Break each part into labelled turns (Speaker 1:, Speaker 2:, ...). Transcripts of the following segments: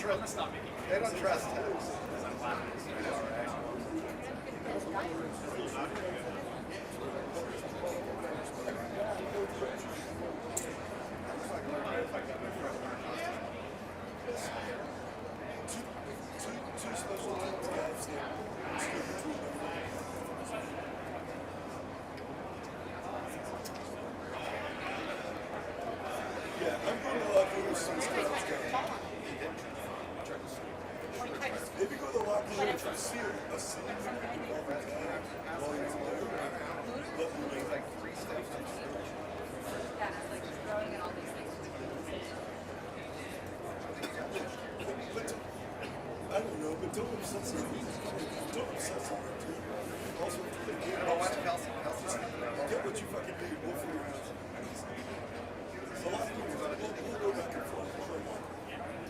Speaker 1: trust. They don't trust us.
Speaker 2: Two special guys. Yeah, I'm going to lock room since Kyle's gone. Maybe go to the locker room and see a scene that we can over time while you're there. Let me make like 3 steps.
Speaker 3: Yeah, it's like just throwing in all these things.
Speaker 2: But I don't know, but don't obsess on it. Don't obsess on it too. Also, get what you fucking need. We'll figure it out. A lot of people we'll go back and forth.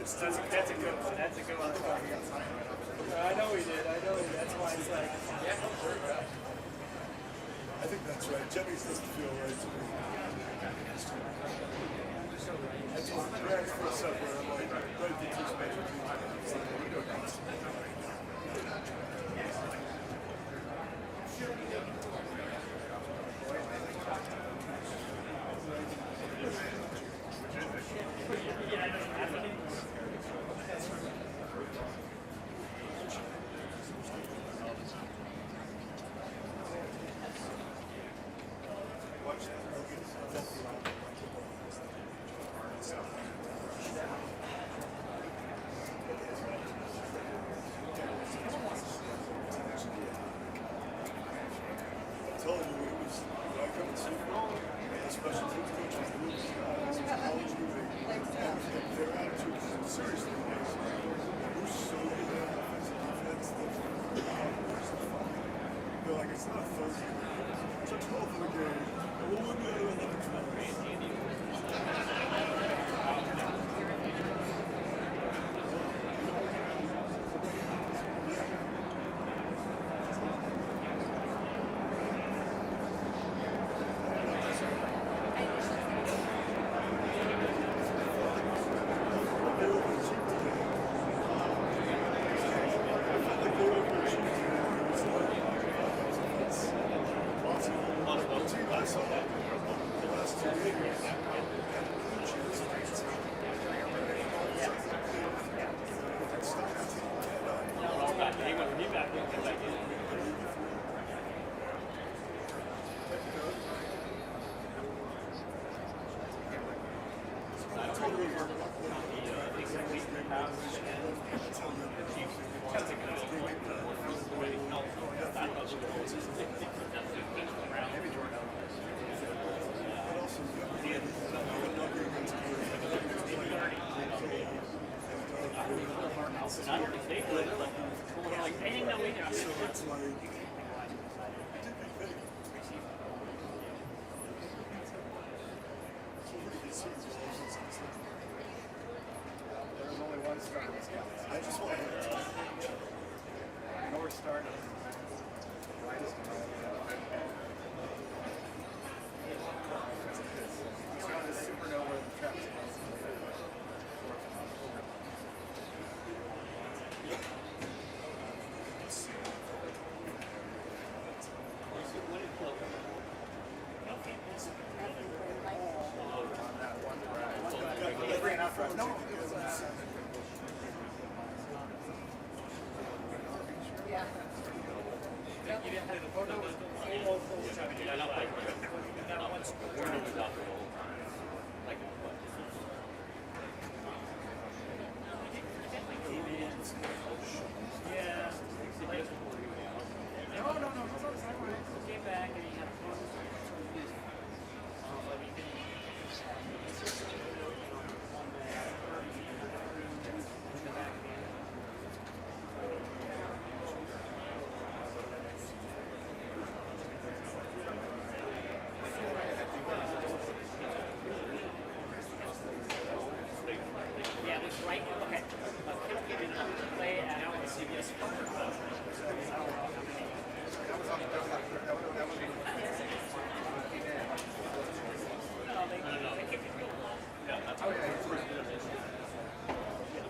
Speaker 4: That's a good one. That's a good one. I know he did. That's why it's like.
Speaker 2: I think that's right. Jennings doesn't feel right to me. I told Grant for a second, I'm like, right to two special teams.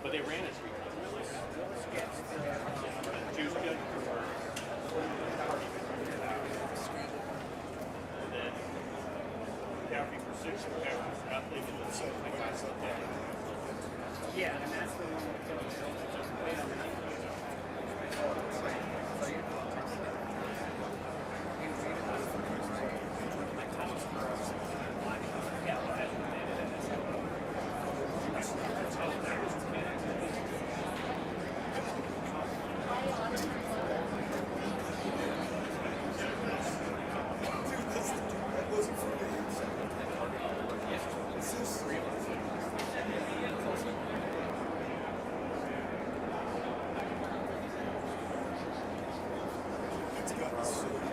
Speaker 4: But they ran it 3 times. that's the one that kills me. Wait a minute. Yeah, well, that's what they did.
Speaker 2: That wasn't for me. It's just it's gotten so walk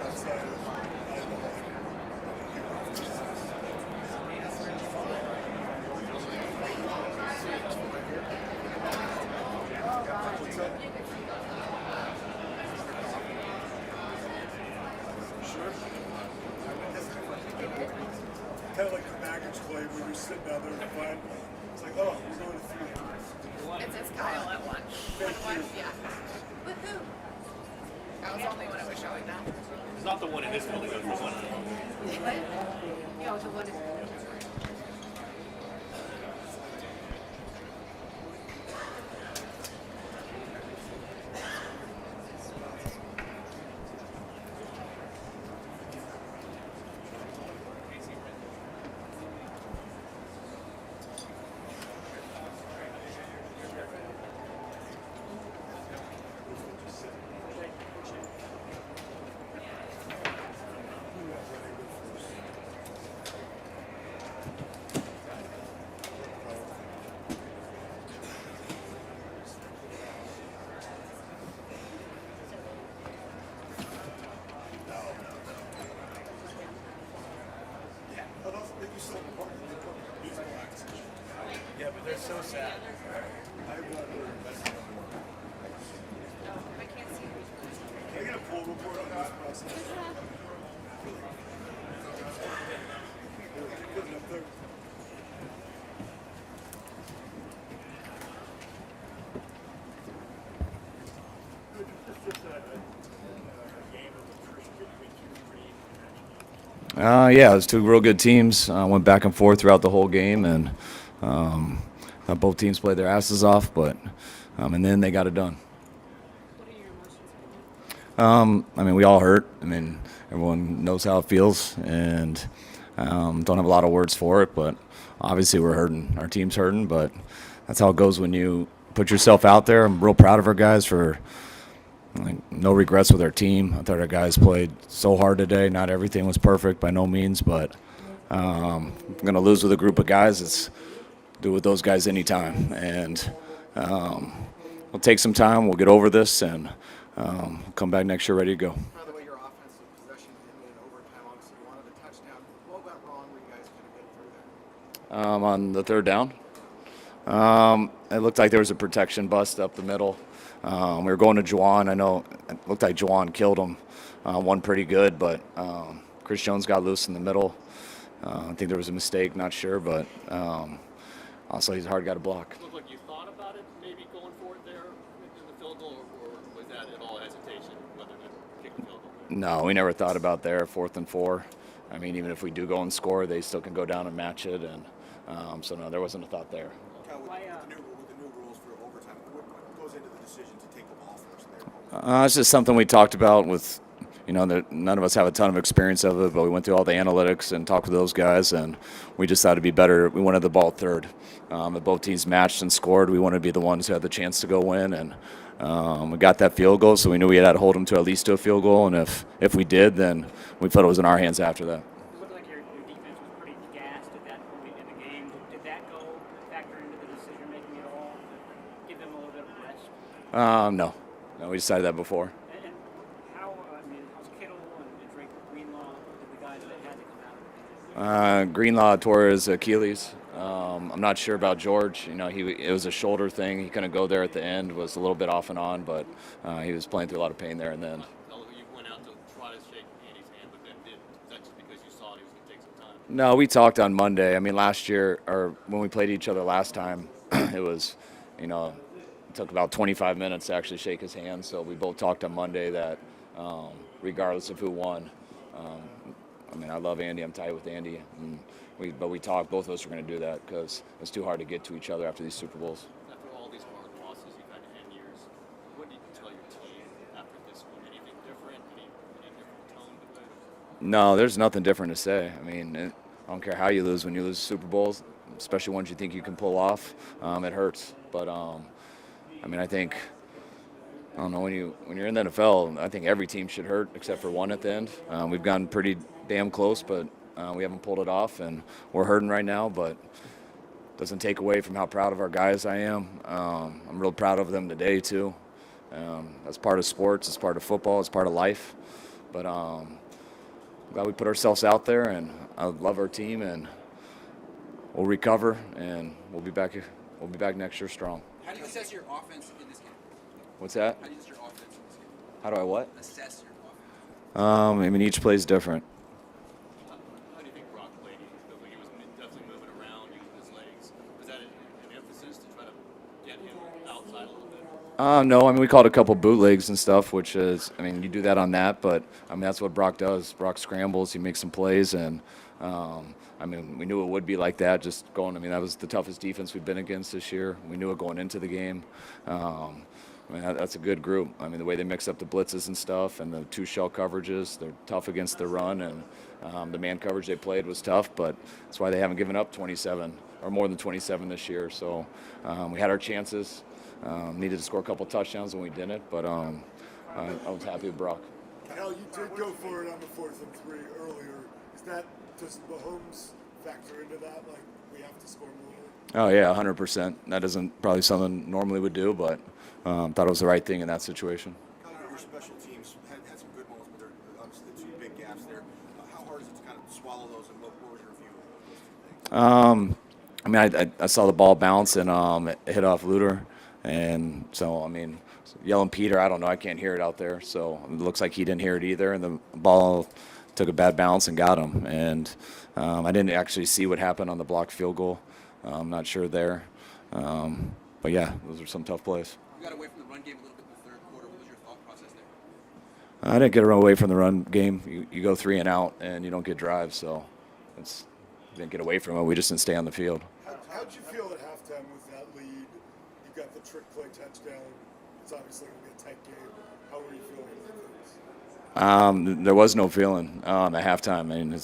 Speaker 2: outside kind of like the Maggers play where you're sitting down there and find it's like, oh, we're going to 3.
Speaker 3: It says Kyle at 1. Yeah. Woohoo! That was only when it was showing that.
Speaker 1: It's not the one in this building, it's the one.
Speaker 3: What? Yeah, the one.
Speaker 1: Yeah, but they're so sad.
Speaker 3: I can't see.
Speaker 2: Can I get a full report on this process? Put it up there.
Speaker 5: Yeah, it was two real good teams. Went back and forth throughout the whole game, and both teams played their asses off, but and then they got it done.
Speaker 3: What are your emotions?
Speaker 5: I mean, we all hurt. I mean, everyone knows how it feels, and don't have a lot of words for it, but obviously we're hurting. Our team's hurting, but that's how it goes when you put yourself out there. I'm real proud of our guys for no regrets with our team. I thought our guys played so hard today. Not everything was perfect by no means, but I'm going to lose with a group of guys. It's do with those guys anytime. And we'll take some time. We'll get over this and come back next year ready to go.
Speaker 1: By the way, your offensive possession ended in overtime. Obviously, you wanted a touchdown. What went wrong where you guys couldn't get through there?
Speaker 5: On the third down, it looked like there was a protection bust up the middle. We were going to Juwan. I know it looked like Juwan killed him. One pretty good, but Chris Jones got loose in the middle. I think there was a mistake, not sure, but also he's a hard guy to block.
Speaker 6: It looked like you thought about it, maybe going for it there in the field goal, or was that at all hesitation, whether to kick a field goal?
Speaker 5: No, we never thought about there, 4th and 4. I mean, even if we do go and score, they still can go down and match it, and so no, there wasn't a thought there.
Speaker 2: Kyle, with the new rules for overtime, what goes into the decision to take the ball first there?
Speaker 5: It's just something we talked about with, that none of us have a ton of experience of it, but we went through all the analytics and talked with those guys, and we just thought it'd be better. We wanted the ball third. If both teams matched and scored, we wanted to be the ones who had the chance to go win, and we got that field goal, so we knew we had to hold them to at least to a field goal, and if we did, then we felt it was in our hands after that.
Speaker 4: It looked like your defense was pretty gassed at that point in the game. Did that factor into the decision making at all? To give them a little bit of rest?
Speaker 5: No, we decided that before.
Speaker 4: And how's Kittle and Drake Greenlaw, the guys that had to come out?
Speaker 5: Greenlaw tore his Achilles. I'm not sure about George. It was a shoulder thing. He couldn't go there at the end. Was a little bit off and on, but he was playing through a lot of pain there and then.
Speaker 6: You went out to try to shake Andy's hand, but then didn't. Is that just because you saw he was going to take some time?
Speaker 5: No, we talked on Monday. I mean, last year, or when we played each other last time, it was, took about 25 minutes to actually shake his hand. So we both talked on Monday that regardless of who won, I mean, I love Andy. I'm tight with Andy. But we talked, both of us are going to do that because it's too hard to get to each other after these Super Bowls.
Speaker 6: After all these hard losses you've had to end years, what did you tell your team after this one? Anything different? Any different tone to it?
Speaker 5: No, there's nothing different to say. I mean, I don't care how you lose. When you lose Super Bowls, especially ones you think you can pull off, it hurts. But I mean, I don't know, when you're in the NFL, I think every team should hurt except for one at the end. We've gotten pretty damn close, but we haven't pulled it off, and we're hurting right now. But doesn't take away from how proud of our guys I am. I'm real proud of them today too. That's part of sports. It's part of football. It's part of life. But glad we put ourselves out there, and I love our team, and we'll recover, and we'll be back next year strong.
Speaker 7: How do you assess your offense in this game?
Speaker 5: What's that?
Speaker 7: How do you assess your offense in this game?
Speaker 5: How do I what?
Speaker 7: Assess your offense.
Speaker 5: I mean, each play is different.
Speaker 6: How do you think Brock played? He was definitely moving around, using his legs. Was that an emphasis to try to get him outside a little bit?
Speaker 5: No, I mean, we called a couple bootlegs and stuff, which is, I mean, you do that on that, but I mean, that's what Brock does. Brock scrambles, he makes some plays, and I mean, we knew it would be like that. Just going, I mean, that was the toughest defense we've been against this year. We knew it going into the game. I mean, that's a good group. I mean, the way they mix up the blitzes and stuff, and the two shell coverages, they're tough against the run, and the man coverage they played was tough, but that's why they haven't given up 27 or more than 27 this year. So we had our chances. Needed to score a couple touchdowns when we didn't, but I was happy with Brock.
Speaker 2: Kyle, you did go for it on the 4th and 3 earlier. Does Mahomes factor into that? Like, we have to score more?
Speaker 5: Oh, yeah, 100%. That isn't probably something normally would do, but thought it was the right thing in that situation.
Speaker 1: Your special teams had some good moments, but there are obviously two big gaps there. How hard is it to kind of swallow those, and what was your view of those two things?
Speaker 5: I mean, I saw the ball bounce and it hit off Luter. And so, I mean, yelling Peter, I don't know. I can't hear it out there. So it looks like he didn't hear it either. And the ball took a bad bounce and got him. And I didn't actually see what happened on the blocked field goal. I'm not sure there. But, yeah, those are some tough plays.
Speaker 7: You got away from the run game a little bit in the third quarter. What was your thought process there?
Speaker 5: I didn't get away from the run game. You go 3 and out, and you don't get drives. So didn't get away from it. We just didn't stay on the field.
Speaker 2: How'd you feel at halftime with that lead? You got the trick play touchdown. It's obviously going to be a tight game. How were you feeling about things?
Speaker 5: There was no feeling at halftime. I mean,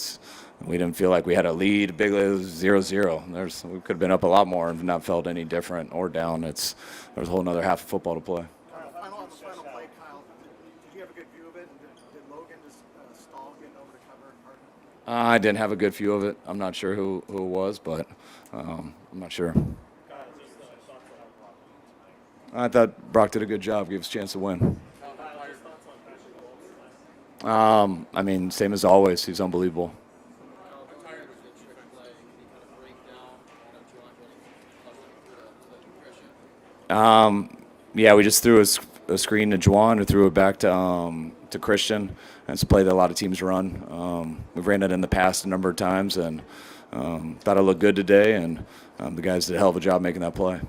Speaker 5: we didn't feel like we had a lead. Big lead, 0-0. We could have been up a lot more and not felt any different or down. There was a whole other half of football to play.
Speaker 1: On the final play, Kyle, did you have a good view of it? Did Logan just stall getting over to cover and Harden?
Speaker 5: I didn't have a good view of it. I'm not sure who it was, but I'm not sure. I thought Brock did a good job, gave us a chance to win. I mean, same as always, he's unbelievable. Yeah, we just threw a screen to Juwan, who threw it back to Christian. It's a play that a lot of teams run. We've ran it in the past a number of times, and thought it looked good today, and the guys did a hell of a job making that play.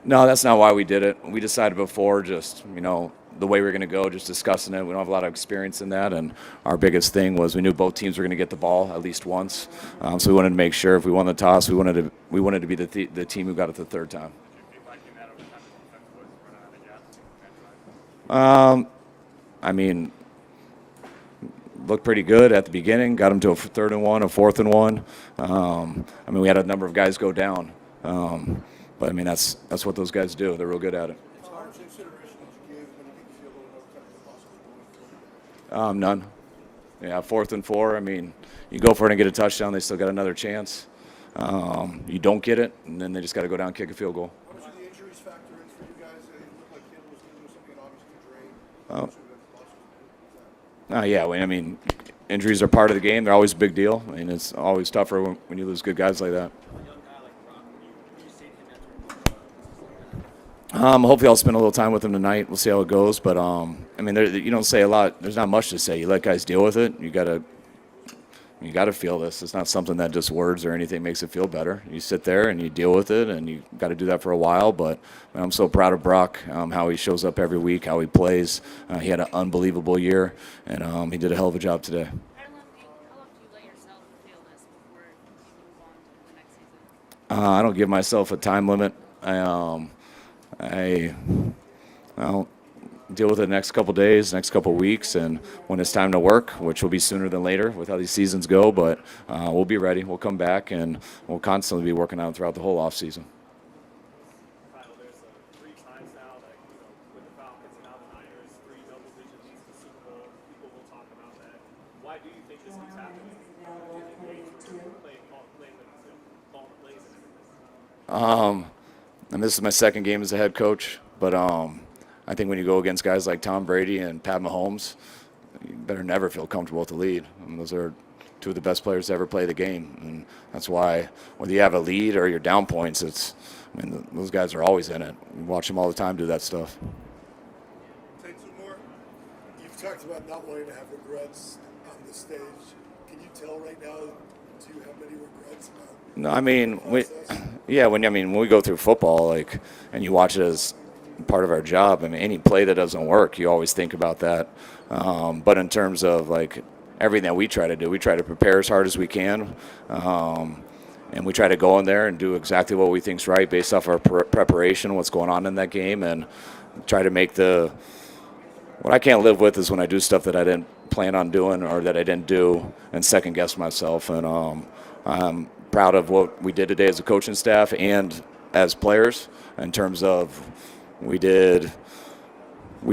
Speaker 5: No, that's not why we did it. We decided before, just, the way we were going to go, just discussing it. We don't have a lot of experience in that, and our biggest thing was we knew both teams were going to get the ball at least once. So we wanted to make sure if we won the toss, we wanted to be the team who got it the third time. I mean, looked pretty good at the beginning. Got them to a 3rd and 1, a 4th and 1. I mean, we had a number of guys go down. But I mean, that's what those guys do. They're real good at it. None. Yeah, 4th and 4. I mean, you go for it and get a touchdown, they still got another chance. You don't get it, and then they just got to go down and kick a field goal.
Speaker 1: What was the injuries factor in for you guys? It looked like Hill was going to do something, and obviously Dre.
Speaker 5: Yeah, I mean, injuries are part of the game. They're always a big deal. I mean, it's always tougher when you lose good guys like that. Hopefully I'll spend a little time with him tonight. We'll see how it goes. But, I mean, you don't say a lot. There's not much to say. You let guys deal with it. You got to You got to feel this. It's not something that just words or anything makes it feel better. You sit there and you deal with it, and you got to do that for a while. But man, I'm so proud of Brock, how he shows up every week, how he plays. He had an unbelievable year, and he did a hell of a job today.
Speaker 3: How long do you let yourself feel this before you move on to the next season?
Speaker 5: I don't give myself a time limit. I'll deal with it the next couple days, next couple weeks, and when it's time to work, which will be sooner than later with how these seasons go, but we'll be ready. We'll come back, and we'll constantly be working on it throughout the whole offseason.
Speaker 8: Kyle, there's 3 times now that, with the Falcons and now the Niners, 3 double-digit leads to the Super Bowl. People will talk about that. Why do you think this keeps happening? Calling the plays and everything.
Speaker 5: And this is my second game as a head coach, but I think when you go against guys like Tom Brady and Pat Mahomes, you better never feel comfortable with the lead. Those are 2 of the best players to ever play the game, and that's why whether you have a lead or you're down points, those guys are always in it. We watch them all the time do that stuff.
Speaker 2: Take 2 more. You've talked about not wanting to have regrets on this stage. Can you tell right now, do you have many regrets about
Speaker 5: No, I mean,
Speaker 2: process?
Speaker 5: when we go through football, and you watch it as part of our job, any play that doesn't work, you always think about that. But in terms of everything that we try to do, we try to prepare as hard as we can, and we try to go in there and do exactly what we think's right based off our preparation, what's going on in that game, and try to make what I can't live with is when I do stuff that I didn't plan on doing or that I didn't do and second guess myself. And I'm proud of what we did today as a coaching staff and as players in terms of we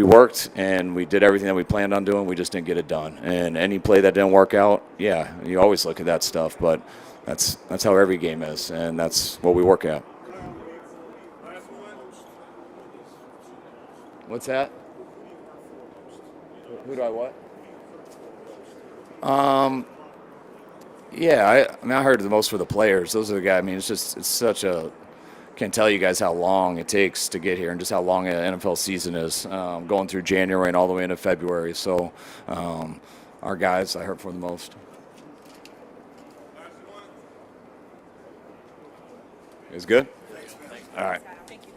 Speaker 5: worked and we did everything that we planned on doing. We just didn't get it done. And any play that didn't work out, you always look at that stuff. But that's how every game is, and that's what we work at. What's that? Who do I what? I heard the most for the players. Those are the guys. It's such a. Can't tell you guys how long it takes to get here and just how long an NFL season is, going through January and all the way into February. So, our guys, I heard for the most. Is good? All right.
Speaker 3: Thank you.